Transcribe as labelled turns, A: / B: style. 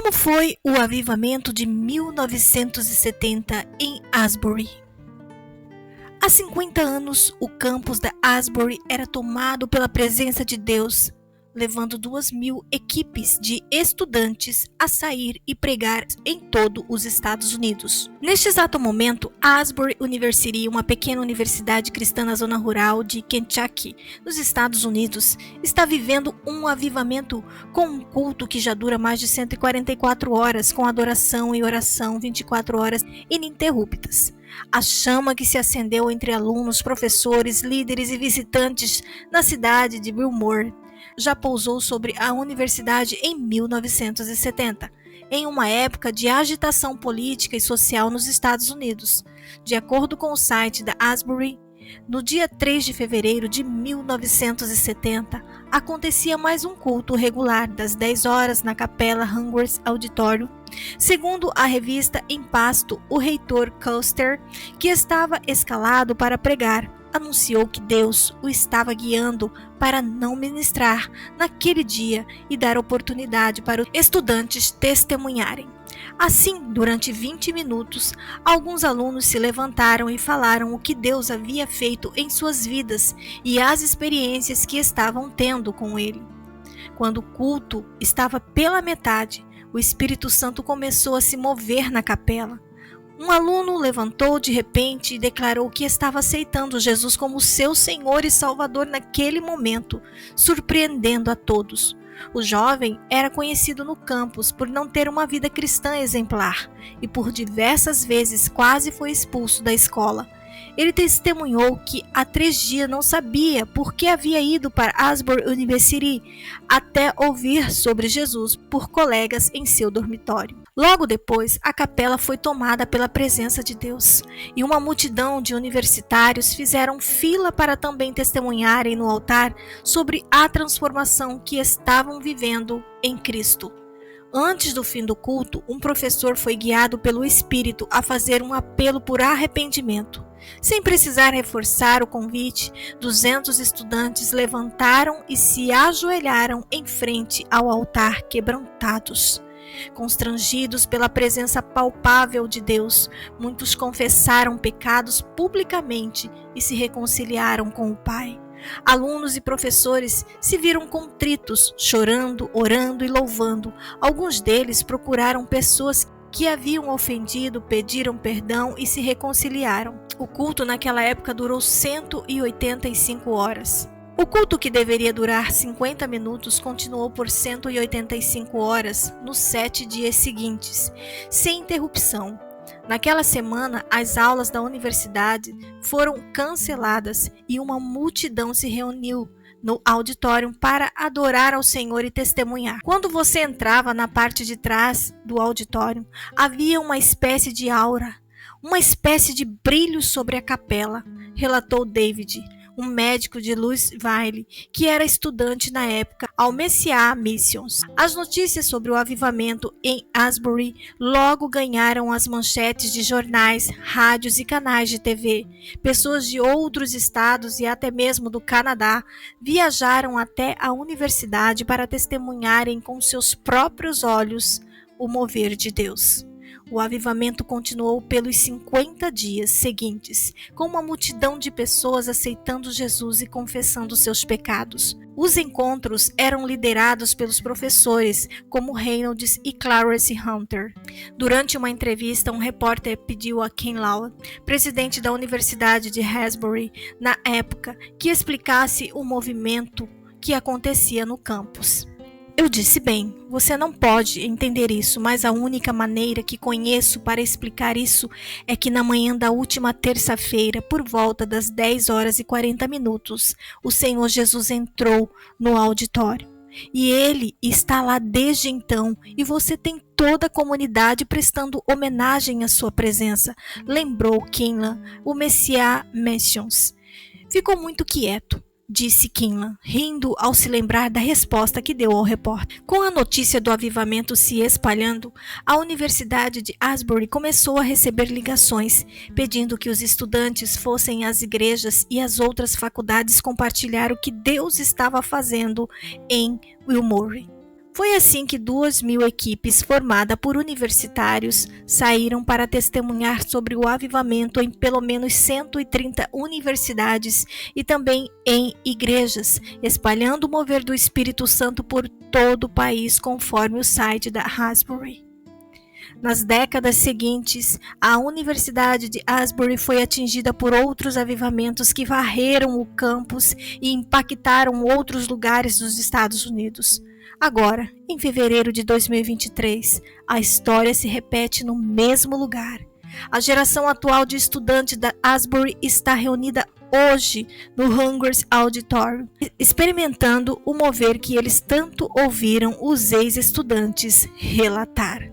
A: Como foi o avivamento de 1970 em Asbury? Há 50 anos, o campus da Asbury era tomado pela presença de Deus, levando 2.000 equipes de estudantes a sair e pregar em todo os Estados Unidos. Neste exato momento, a Asbury University, uma pequena universidade cristã na zona rural de Kentucky, nos Estados Unidos, está vivendo um avivamento com um culto que já dura mais de 144 horas, com adoração e oração 24 horas ininterruptas. A chama que se acendeu entre alunos, professores, líderes e visitantes na cidade de Wilmore já pousou sobre a universidade em 1970, em uma época de agitação política e social nos Estados Unidos. De acordo com o site da Asbury, no dia 3 de fevereiro de 1970, acontecia mais um culto regular das 10 horas na Capela Hungers Auditório. Segundo a revista Impasto, o reitor Custer, que estava escalado para pregar, anunciou que Deus o estava guiando para não ministrar naquele dia e dar oportunidade para os estudantes testemunharem. Assim, durante 20 minutos, alguns alunos se levantaram e falaram o que Deus havia feito em suas vidas e as experiências que estavam tendo com Ele. Quando o culto estava pela metade, o Espírito Santo começou a se mover na capela. Um aluno levantou de repente e declarou que estava aceitando Jesus como seu Senhor e Salvador naquele momento, surpreendendo a todos. O jovem era conhecido no campus por não ter uma vida cristã exemplar e por diversas vezes quase foi expulso da escola. Ele testemunhou que há 3 dias não sabia por que havia ido para Asbury University até ouvir sobre Jesus por colegas em seu dormitório. Logo depois, a capela foi tomada pela presença de Deus e uma multidão de universitários fizeram fila para também testemunharem no altar sobre a transformação que estavam vivendo em Cristo. Antes do fim do culto, um professor foi guiado pelo Espírito a fazer um apelo por arrependimento. Sem precisar reforçar o convite, 200 estudantes levantaram e se ajoelharam em frente ao altar quebrantados. Constrangidos pela presença palpável de Deus, muitos confessaram pecados publicamente e se reconciliaram com o Pai. Alunos e professores se viram contritos, chorando, orando e louvando. Alguns deles procuraram pessoas que haviam ofendido, pediram perdão e se reconciliaram. O culto naquela época durou 185 horas. O culto, que deveria durar 50 minutos, continuou por 185 horas nos 7 dias seguintes, sem interrupção. Naquela semana, as aulas da universidade foram canceladas e uma multidão se reuniu no auditório para adorar ao Senhor e testemunhar. Quando você entrava na parte de trás do auditório, havia uma espécie de aura, uma espécie de brilho sobre a capela, relatou David, um médico de Louisville, que era estudante na época ao Messiah Missions. As notícias sobre o avivamento em Asbury logo ganharam as manchetes de jornais, rádios e canais de TV. Pessoas de outros estados e até mesmo do Canadá viajaram até a universidade para testemunharem com seus próprios olhos o mover de Deus. O avivamento continuou pelos 50 dias seguintes, com uma multidão de pessoas aceitando Jesus e confessando seus pecados. Os encontros eram liderados pelos professores, como Reynolds e Clarence Hunter. Durante uma entrevista, um repórter pediu a Ken Law, presidente da Universidade de Asbury, na época, que explicasse o movimento que acontecia no campus. Eu disse bem, você não pode entender isso, mas a única maneira que conheço para explicar isso é que na manhã da última terça-feira, por volta das 10 horas e 40 minutos, o Senhor Jesus entrou no auditório. E Ele está lá desde então, e você tem toda a comunidade prestando homenagem à sua presença, lembrou Kinlan, o Messiah Missions. Ficou muito quieto, disse Kinlan, rindo ao se lembrar da resposta que deu ao repórter. Com a notícia do avivamento se espalhando, a Universidade de Asbury começou a receber ligações, pedindo que os estudantes fossem às igrejas e às outras faculdades compartilhar o que Deus estava fazendo em Wilmore. Foi assim que 2.000 equipes formadas por universitários saíram para testemunhar sobre o avivamento em pelo menos 130 universidades e também em igrejas, espalhando o mover do Espírito Santo por todo o país, conforme o site da Asbury. Nas décadas seguintes, a Universidade de Asbury foi atingida por outros avivamentos que varreram o campus e impactaram outros lugares dos Estados Unidos. Agora, em fevereiro de 2023, a história se repete no mesmo lugar. A geração atual de estudantes da Asbury está reunida hoje no Hungers Auditorium, experimentando o mover que eles tanto ouviram os ex-estudantes relatar.